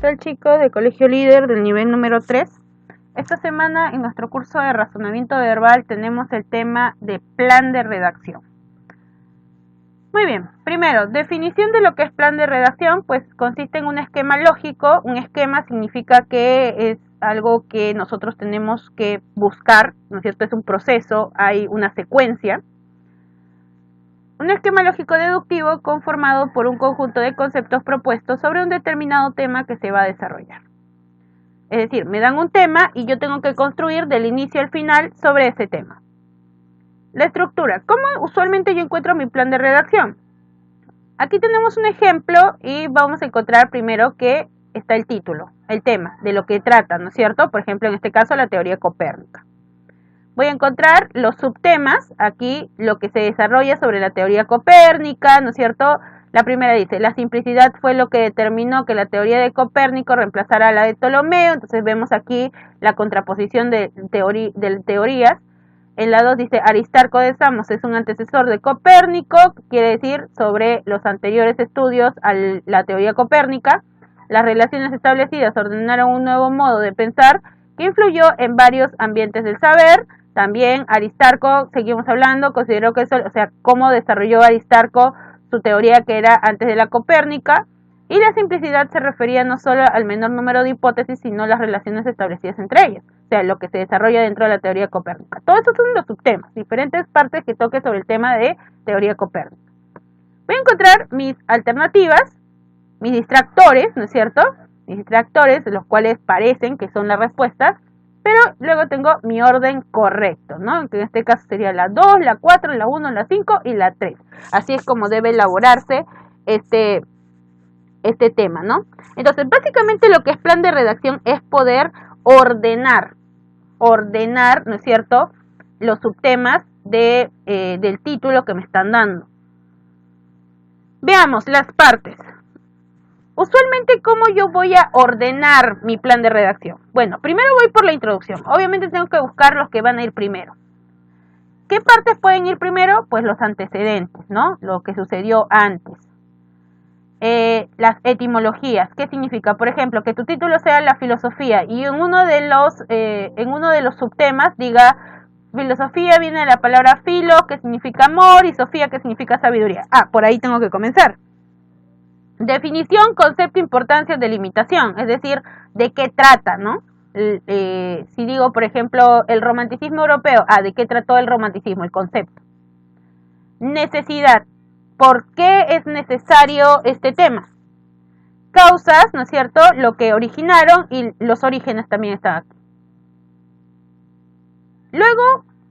tal, chicos de Colegio Líder del nivel número 3? Esta semana en nuestro curso de razonamiento verbal tenemos el tema de plan de redacción. Muy bien, primero, definición de lo que es plan de redacción, pues consiste en un esquema lógico. Un esquema significa que es algo que nosotros tenemos que buscar, ¿no es cierto? Es un proceso, hay una secuencia. Un esquema lógico deductivo conformado por un conjunto de conceptos propuestos sobre un determinado tema que se va a desarrollar. Es decir, me dan un tema y yo tengo que construir del inicio al final sobre ese tema. La estructura. ¿Cómo usualmente yo encuentro mi plan de redacción? Aquí tenemos un ejemplo y vamos a encontrar primero que está el título, el tema, de lo que trata, ¿no es cierto? Por ejemplo, en este caso, la teoría copérnica. Voy a encontrar los subtemas, aquí lo que se desarrolla sobre la teoría copérnica, ¿no es cierto? La primera dice, la simplicidad fue lo que determinó que la teoría de Copérnico reemplazara a la de Ptolomeo. Entonces vemos aquí la contraposición de teorías. En la 2 dice, Aristarco de Samos es un antecesor de Copérnico, quiere decir sobre los anteriores estudios a la teoría copérnica. Las relaciones establecidas ordenaron un nuevo modo de pensar que influyó en varios ambientes del saber. También Aristarco, seguimos hablando, consideró que eso, cómo desarrolló Aristarco su teoría que era antes de la copérnica, y la simplicidad se refería no solo al menor número de hipótesis, sino las relaciones establecidas entre ellas, o sea, lo que se desarrolla dentro de la teoría copérnica. Todos esos son los subtemas, diferentes partes que toque sobre el tema de teoría copérnica. Voy a encontrar mis alternativas, mis distractores, ¿no es cierto? Mis distractores, los cuales parecen que son las respuestas, pero luego tengo mi orden correcto, ¿no? Que en este caso sería la 2, la 4, la 1, la 5 y la 3. Así es como debe elaborarse este tema, ¿no? Entonces, básicamente lo que es plan de redacción es poder ordenar, ¿no es cierto?, los subtemas del título que me están dando. Veamos las partes. Usualmente, ¿cómo yo voy a ordenar mi plan de redacción? Bueno, primero voy por la introducción. Obviamente tengo que buscar los que van a ir primero. ¿Qué partes pueden ir primero? Pues los antecedentes, ¿no? Lo que sucedió antes. Las etimologías. ¿Qué significa? Por ejemplo, que tu título sea la filosofía y en uno de los subtemas diga filosofía viene de la palabra filo, que significa amor, y sofía, que significa sabiduría. Por ahí tengo que comenzar. Definición, concepto, importancia, delimitación, es decir, de qué trata, ¿no? Si digo, por ejemplo, el romanticismo europeo, ¿de qué trató el romanticismo? El concepto. Necesidad, ¿por qué es necesario este tema? Causas, ¿no es cierto?, lo que originaron, y los orígenes también están aquí.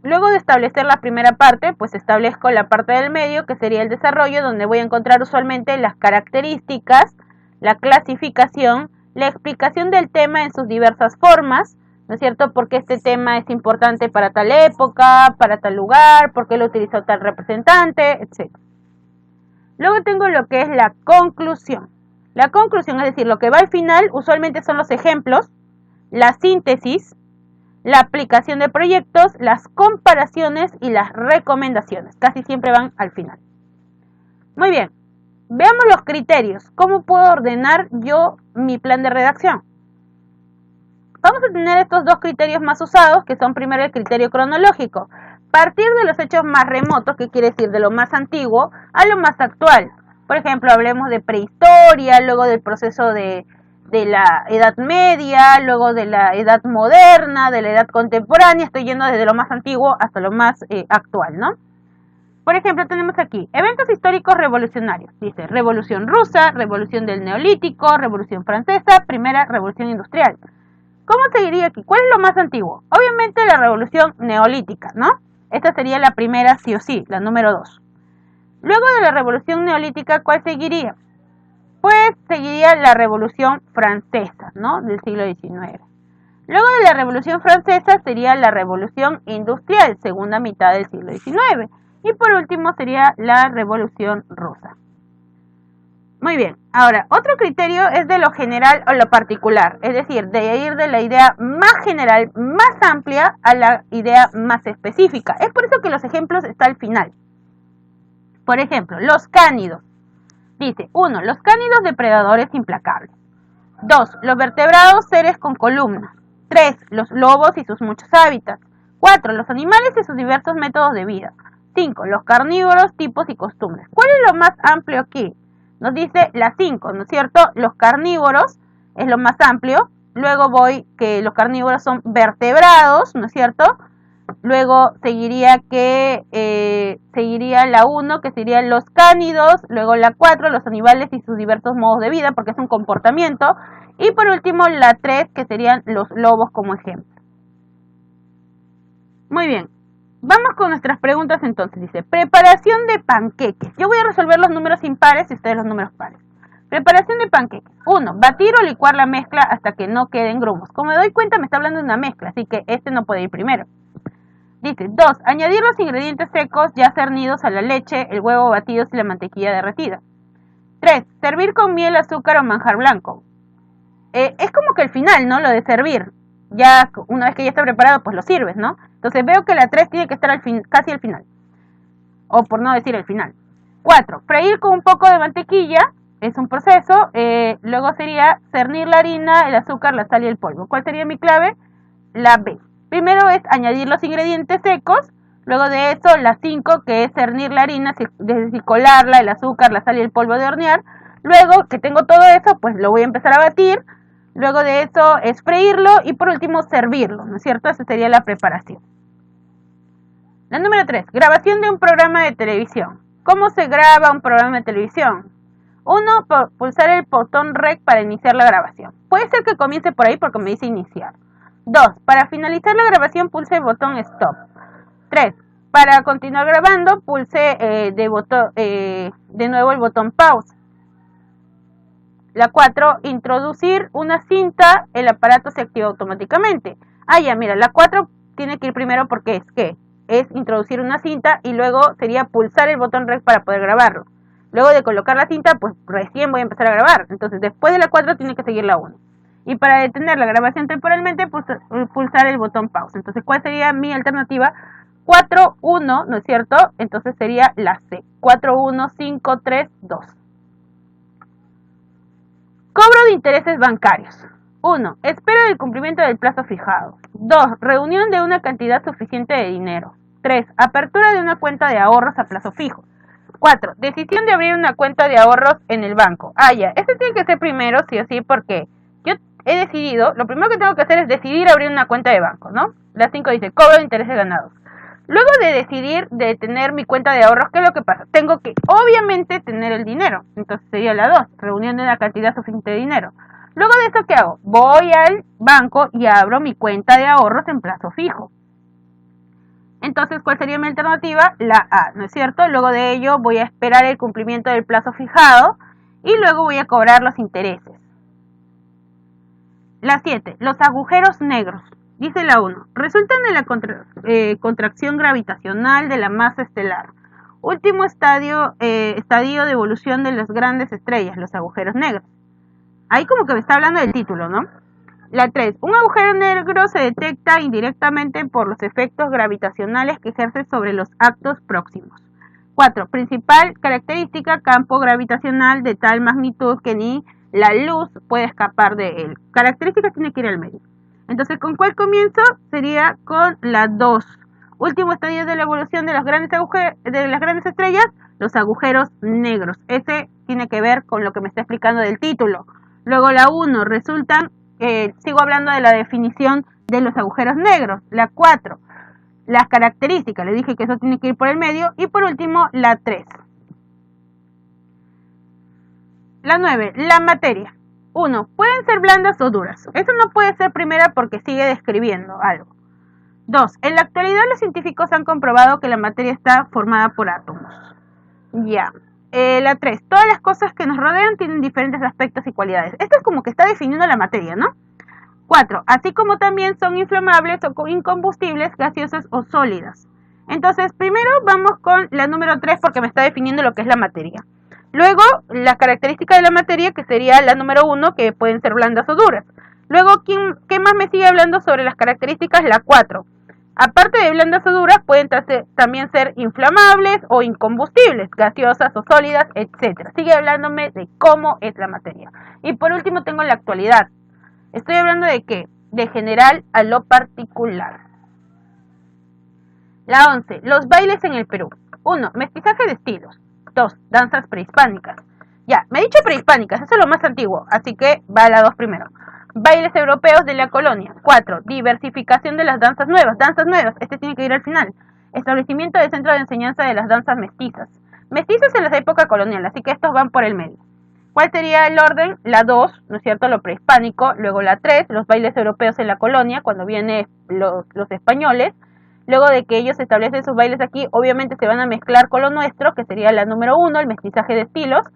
Luego de establecer la primera parte, pues establezco la parte del medio, que sería el desarrollo, donde voy a encontrar usualmente las características, la clasificación, la explicación del tema en sus diversas formas, ¿no es cierto?, porque este tema es importante para tal época, para tal lugar, porque lo utilizó tal representante, etc. Luego tengo lo que es la conclusión. La conclusión, es decir, lo que va al final, usualmente son los ejemplos, la síntesis, la aplicación de proyectos, las comparaciones y las recomendaciones. Casi siempre van al final. Muy bien, veamos los criterios. ¿Cómo puedo ordenar yo mi plan de redacción? Vamos a tener estos dos criterios más usados, que son primero el criterio cronológico. Partir de los hechos más remotos, que quiere decir de lo más antiguo a lo más actual. Por ejemplo, hablemos de prehistoria, luego del proceso de la Edad Media, luego de la Edad Moderna, de la Edad Contemporánea. Estoy yendo desde lo más antiguo hasta lo más actual, ¿no? Por ejemplo, tenemos aquí eventos históricos revolucionarios. Dice Revolución Rusa, Revolución del Neolítico, Revolución Francesa, Primera Revolución Industrial. ¿Cómo seguiría aquí? ¿Cuál es lo más antiguo? Obviamente la Revolución Neolítica, ¿no? Esta sería la primera sí o sí, la número 2. Luego de la Revolución Neolítica, ¿cuál seguiría? Pues seguiría la Revolución Francesa, ¿no?, del siglo XIX. Luego de la Revolución Francesa sería la Revolución Industrial, segunda mitad del siglo XIX. Y por último sería la Revolución Rusa. Muy bien, ahora, otro criterio es de lo general o lo particular, es decir, de ir de la idea más general, más amplia, a la idea más específica. Es por eso que los ejemplos están al final. Por ejemplo, los cánidos. Dice, 1. Los cánidos depredadores implacables. 2. Los vertebrados, seres con columnas. 3. Los lobos y sus muchos hábitats. 4. Los animales y sus diversos métodos de vida. 5. Los carnívoros, tipos y costumbres. ¿Cuál es lo más amplio aquí? Nos dice la 5, ¿no es cierto? Los carnívoros es lo más amplio. Luego voy que los carnívoros son vertebrados, ¿no es cierto? Luego seguiría la 1, que serían los cánidos. Luego la 4, los animales y sus diversos modos de vida, porque es un comportamiento. Y por último la 3, que serían los lobos como ejemplo. Muy bien, vamos con nuestras preguntas entonces. Dice, preparación de panqueques. Yo voy a resolver los números impares y ustedes los números pares. Preparación de panqueques. 1. Batir o licuar la mezcla hasta que no queden grumos. Como me doy cuenta, me está hablando de una mezcla, así que este no puede ir primero. Dice, 2. Añadir los ingredientes secos ya cernidos a la leche, el huevo batidos y la mantequilla derretida. 3. Servir con miel, azúcar o manjar blanco. Es como que el final, ¿no? Lo de servir. Ya una vez que ya está preparado, pues lo sirves, ¿no? Entonces veo que la 3 tiene que estar casi al final. O por no decir el final. 4. Freír con un poco de mantequilla. Es un proceso. Luego sería cernir la harina, el azúcar, la sal y el polvo. ¿Cuál sería mi clave? La B. Primero es añadir los ingredientes secos. Luego de eso, la 5, que es cernir la harina, colarla, el azúcar, la sal y el polvo de hornear. Luego que tengo todo eso, pues lo voy a empezar a batir. Luego de eso es freírlo y por último servirlo, ¿no es cierto? Esa sería la preparación. La número 3, grabación de un programa de televisión. ¿Cómo se graba un programa de televisión? 1, pulsar el botón REC para iniciar la grabación. Puede ser que comience por ahí porque me dice iniciar. 2, para finalizar la grabación pulse el botón stop. 3, para continuar grabando pulse de nuevo el botón pause. La 4, introducir una cinta, el aparato se activa automáticamente. Ya, mira, la 4 tiene que ir primero porque es introducir una cinta y luego sería pulsar el botón REC para poder grabarlo. Luego de colocar la cinta, pues recién voy a empezar a grabar. Entonces, después de la 4 tiene que seguir la 1. Y para detener la grabación temporalmente, pulsar el botón pause. Entonces, ¿cuál sería mi alternativa? 4, 1, ¿no es cierto? Entonces sería la C. 4, 1, 5, 3, 2. Cobro de intereses bancarios. 1. Espera del cumplimiento del plazo fijado. 2. Reunión de una cantidad suficiente de dinero. 3. Apertura de una cuenta de ahorros a plazo fijo. 4. Decisión de abrir una cuenta de ahorros en el banco. Ya. Este tiene que ser primero, sí o sí, porque yo he decidido, lo primero que tengo que hacer es decidir abrir una cuenta de banco, ¿no? La 5 dice, cobro de intereses ganados. Luego de decidir de tener mi cuenta de ahorros, ¿qué es lo que pasa? Tengo que, obviamente, tener el dinero. Entonces sería la 2, reunión de una cantidad suficiente de dinero. Luego de eso, ¿qué hago? Voy al banco y abro mi cuenta de ahorros en plazo fijo. Entonces, ¿cuál sería mi alternativa? La A, ¿no es cierto? Luego de ello voy a esperar el cumplimiento del plazo fijado y luego voy a cobrar los intereses. La 7, los agujeros negros. Dice la 1, resultan de la contracción gravitacional de la masa estelar. Último estadio de evolución de las grandes estrellas, los agujeros negros. Ahí como que me está hablando del título, ¿no? La 3, un agujero negro se detecta indirectamente por los efectos gravitacionales que ejerce sobre los actos próximos. 4, principal característica, campo gravitacional de tal magnitud que ni la luz puede escapar de él. Característica tiene que ir al medio. Entonces, ¿con cuál comienzo? Sería con la 2. Último estadio de la evolución de las grandes estrellas, los agujeros negros. Ese tiene que ver con lo que me está explicando del título. Luego la 1, resultan, sigo hablando de la definición de los agujeros negros. La 4, las características, le dije que eso tiene que ir por el medio. Y por último, la 3. La 9, la materia. 1. Pueden ser blandas o duras. Eso no puede ser primera porque sigue describiendo algo. 2. En la actualidad los científicos han comprobado que la materia está formada por átomos. Ya. La 3. Todas las cosas que nos rodean tienen diferentes aspectos y cualidades. Esto es como que está definiendo la materia, ¿no? 4. Así como también son inflamables o incombustibles, gaseosas o sólidas. Entonces, primero vamos con la número 3 porque me está definiendo lo que es la materia. Luego, las características de la materia, que sería la número 1, que pueden ser blandas o duras. Luego, ¿qué más me sigue hablando sobre las características? La 4. Las características de la materia, que sería la número 1, que pueden ser blandas o duras. Luego, ¿qué más me sigue hablando sobre las características de la materia? Que sería la número 2, que pueden ser blandas o duras. Luego, ¿qué más me sigue hablando sobre las características? La 4. Aparte de blandas o duras, pueden también ser inflamables o incombustibles, gaseosas o sólidas, etc. Sigue hablándome de cómo es la materia. Y por último tengo la actualidad. Estoy hablando de qué? De general a lo particular. La 11. Los bailes en el Perú. 1. Mestizaje de estilos. 2. Danzas prehispánicas. Ya, me he dicho prehispánicas, eso es lo más antiguo, así que va a la 2 primero. Bailes europeos de la colonia. 4. Diversificación de las danzas nuevas. Danzas nuevas, este tiene que ir al final. Establecimiento de centro de enseñanza de las danzas mestizas. Mestizas en la época colonial, así que estos van por el medio. ¿Cuál sería el orden? La 2, ¿no es cierto? Lo prehispánico. Luego la 3, los bailes europeos en la colonia, cuando vienen los españoles. Luego de que ellos establecen sus bailes aquí, obviamente se van a mezclar con lo nuestro, que sería la número 1, el mestizaje de estilos.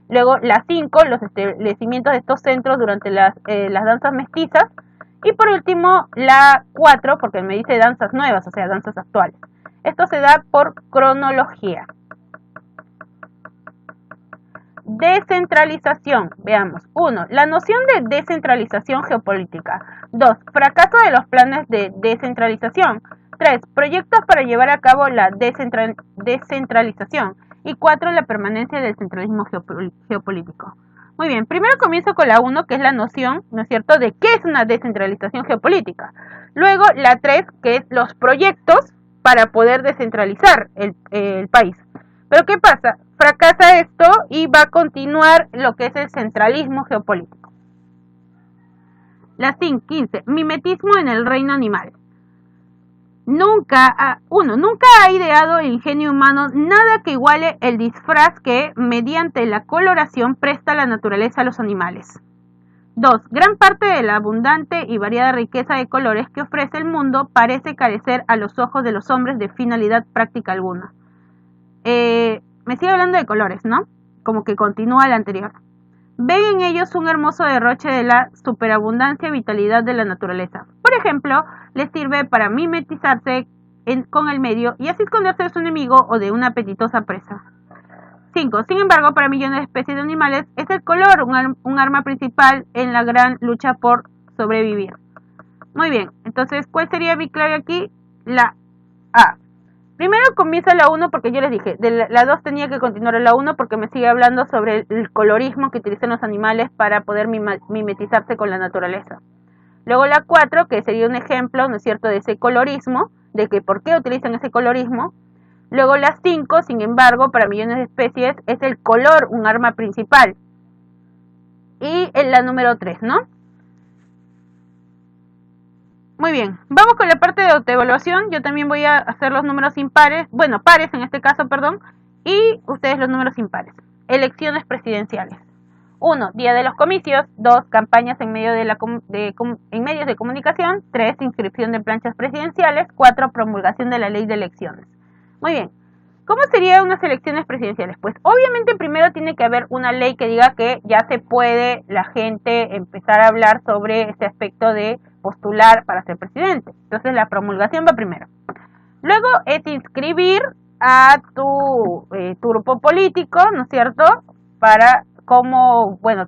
Luego la 5, los establecimientos de estos centros durante las danzas mestizas. Y por último la 4, porque me dice danzas nuevas, o sea, danzas actuales. Esto se da por cronología. Descentralización. Veamos. 1. La noción de descentralización geopolítica. 2. Fracaso de los planes de descentralización. 3. Proyectos para llevar a cabo la descentralización. Y 4. La permanencia del centralismo geopolítico. Muy bien, primero comienzo con la 1, que es la noción, ¿no es cierto?, de qué es una descentralización geopolítica. Luego la 3, que es los proyectos para poder descentralizar el país. Pero ¿qué pasa? Fracasa esto y va a continuar lo que es el centralismo geopolítico. La 15. Mimetismo en el reino animal. Nunca ha ideado el ingenio humano nada que iguale el disfraz que, mediante la coloración, presta la naturaleza a los animales. 2. Gran parte de la abundante y variada riqueza de colores que ofrece el mundo parece carecer a los ojos de los hombres de finalidad práctica alguna. Me sigue hablando de colores, ¿no? Como que continúa la anterior. Ven en ellos un hermoso derroche de la superabundancia y vitalidad de la naturaleza. Por ejemplo, les sirve para mimetizarse con el medio y así esconderse de su enemigo o de una apetitosa presa. 5. Sin embargo, para millones de especies de animales es el color un arma principal en la gran lucha por sobrevivir. Muy bien, entonces, ¿cuál sería mi clave aquí? La A. Primero comienza la 1 porque yo les dije, de la 2 tenía que continuar la 1 porque me sigue hablando sobre el colorismo que utilizan los animales para poder mimetizarse con la naturaleza. Luego la 4, que sería un ejemplo, ¿no es cierto?, de ese colorismo, de que por qué utilizan ese colorismo. Luego la 5, sin embargo, para millones de especies es el color un arma principal. Y en la número 3, ¿no? Muy bien, vamos con la parte de autoevaluación. Yo también voy a hacer los números impares, bueno, pares en este caso, perdón, y ustedes los números impares. Elecciones presidenciales. 1. Día de los comicios. 2. Campañas en medios de comunicación. 3. Inscripción de planchas presidenciales. 4. Promulgación de la ley de elecciones. Muy bien. ¿Cómo serían unas elecciones presidenciales? Pues obviamente primero tiene que haber una ley que diga que ya se puede la gente empezar a hablar sobre este aspecto de postular para ser presidente. Entonces la promulgación va primero. Luego es inscribir a tu grupo político, ¿no es cierto?, para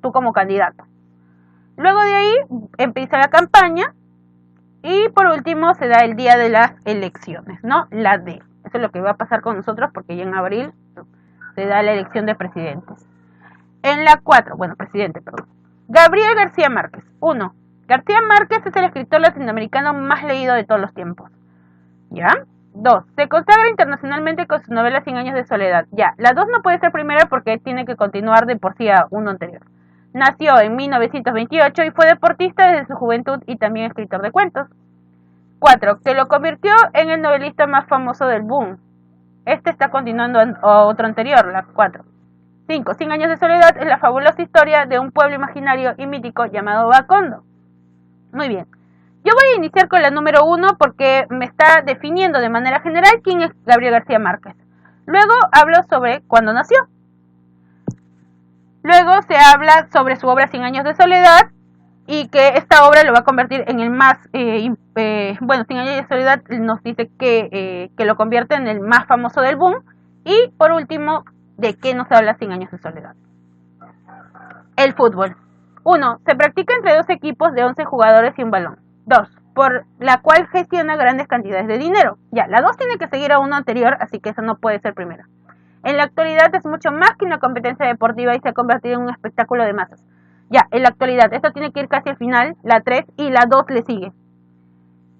tú como candidato. Luego de ahí empieza la campaña y por último se da el día de las elecciones, ¿no? La D. Eso es lo que va a pasar con nosotros porque ya en abril se da la elección de presidentes. En la 4, presidente, perdón. Gabriel García Márquez. 1. García Márquez es el escritor latinoamericano más leído de todos los tiempos. ¿Ya? 2. Se consagra internacionalmente con su novela 100 años de soledad. Ya, la 2 no puede ser primera porque tiene que continuar de por sí a uno anterior. Nació en 1928 y fue deportista desde su juventud y también escritor de cuentos. 4. Que lo convirtió en el novelista más famoso del boom. Este está continuando a otro anterior, la 4. 5. 100 años de soledad es la fabulosa historia de un pueblo imaginario y mítico llamado Bacondo. Muy bien. Yo voy a iniciar con la número 1 porque me está definiendo de manera general quién es Gabriel García Márquez. Luego hablo sobre cuándo nació. Luego se habla sobre su obra 100 años de soledad y que esta obra lo va a convertir en el más, 100 años de soledad nos dice que lo convierte en el más famoso del boom. Y por último, ¿de qué nos habla 100 años de soledad? El fútbol. 1. Se practica entre dos equipos de 11 jugadores y un balón. 2. por la cual gestiona grandes cantidades de dinero. Ya, la 2 tiene que seguir a uno anterior, así que eso no puede ser primera. En la actualidad es mucho más que una competencia deportiva y se ha convertido en un espectáculo de masas. Ya, en la actualidad, esto tiene que ir casi al final, la 3 y la 2 le sigue.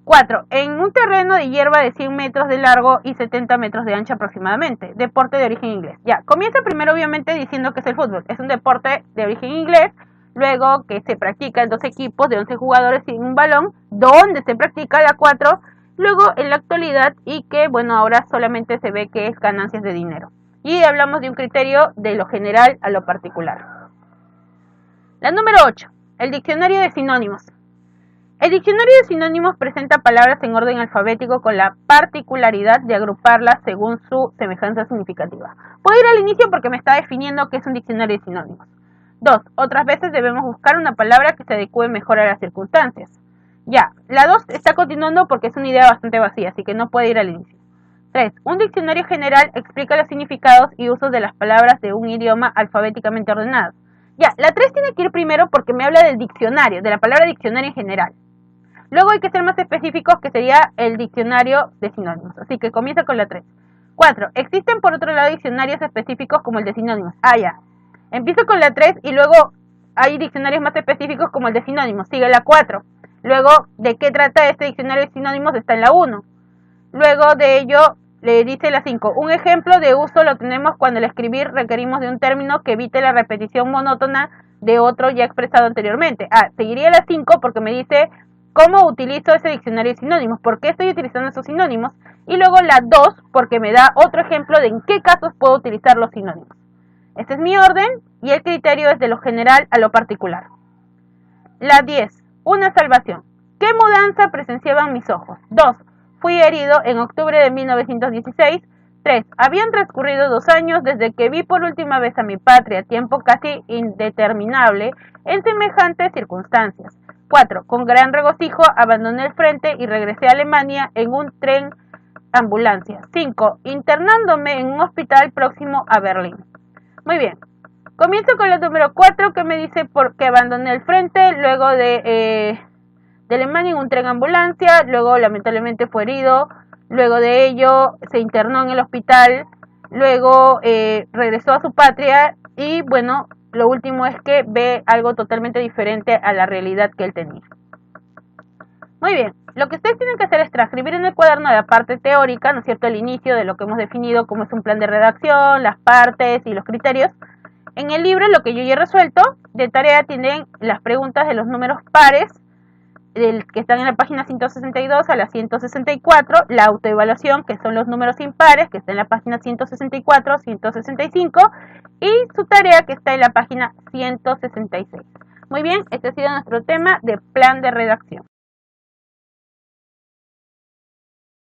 4. En un terreno de hierba de 100 metros de largo y 70 metros de ancho aproximadamente. Deporte de origen inglés. Ya, comienza primero obviamente diciendo que es el fútbol. Es un deporte de origen inglés, luego que se practica en 2 equipos de 11 jugadores sin un balón, donde se practica la 4, luego en la actualidad y que, bueno, ahora solamente se ve que es ganancias de dinero. Y hablamos de un criterio de lo general a lo particular. La número 8. El diccionario de sinónimos. El diccionario de sinónimos presenta palabras en orden alfabético con la particularidad de agruparlas según su semejanza significativa. Puedo ir al inicio porque me está definiendo qué es un diccionario de sinónimos. 2. Otras veces debemos buscar una palabra que se adecue mejor a las circunstancias. Ya, la 2 está continuando porque es una idea bastante vacía, así que no puede ir al inicio. 3. Un diccionario general explica los significados y usos de las palabras de un idioma alfabéticamente ordenados. Ya, la 3 tiene que ir primero porque me habla del diccionario, de la palabra diccionario en general. Luego hay que ser más específicos, que sería el diccionario de sinónimos. Así que comienza con la 3. 4. Existen por otro lado diccionarios específicos como el de sinónimos. Ya. Empiezo con la 3 y luego hay diccionarios más específicos como el de sinónimos. Sigue la 4. Luego, ¿de qué trata este diccionario de sinónimos? Está en la 1. Luego de ello, le dice la 5. Un ejemplo de uso lo tenemos cuando al escribir requerimos de un término que evite la repetición monótona de otro ya expresado anteriormente. Seguiría la 5 porque me dice cómo utilizo ese diccionario de sinónimos, por qué estoy utilizando esos sinónimos. Y luego la 2 porque me da otro ejemplo de en qué casos puedo utilizar los sinónimos. Este es mi orden y el criterio es de lo general a lo particular. La 10. Una salvación. ¿Qué mudanza presenciaban mis ojos? 2. Fui herido en octubre de 1916. 3. Habían transcurrido 2 años desde que vi por última vez a mi patria, tiempo casi indeterminable en semejantes circunstancias. 4. Con gran regocijo abandoné el frente y regresé a Alemania en un tren ambulancia. 5. Internándome en un hospital próximo a Berlín. Muy bien. Comienzo con el número 4 que me dice por qué abandoné el frente, luego de Alemania en un tren ambulancia, luego lamentablemente fue herido, luego de ello se internó en el hospital, luego regresó a su patria y bueno, lo último es que ve algo totalmente diferente a la realidad que él tenía. Muy bien, lo que ustedes tienen que hacer es transcribir en el cuaderno la parte teórica, ¿no es cierto?, el inicio de lo que hemos definido como es un plan de redacción, las partes y los criterios. En el libro, lo que yo ya he resuelto, de tarea tienen las preguntas de los números pares, que están en la página 162 a la 164, la autoevaluación, que son los números impares, que está en la página 164, 165, y su tarea, que está en la página 166. Muy bien, este ha sido nuestro tema de plan de redacción.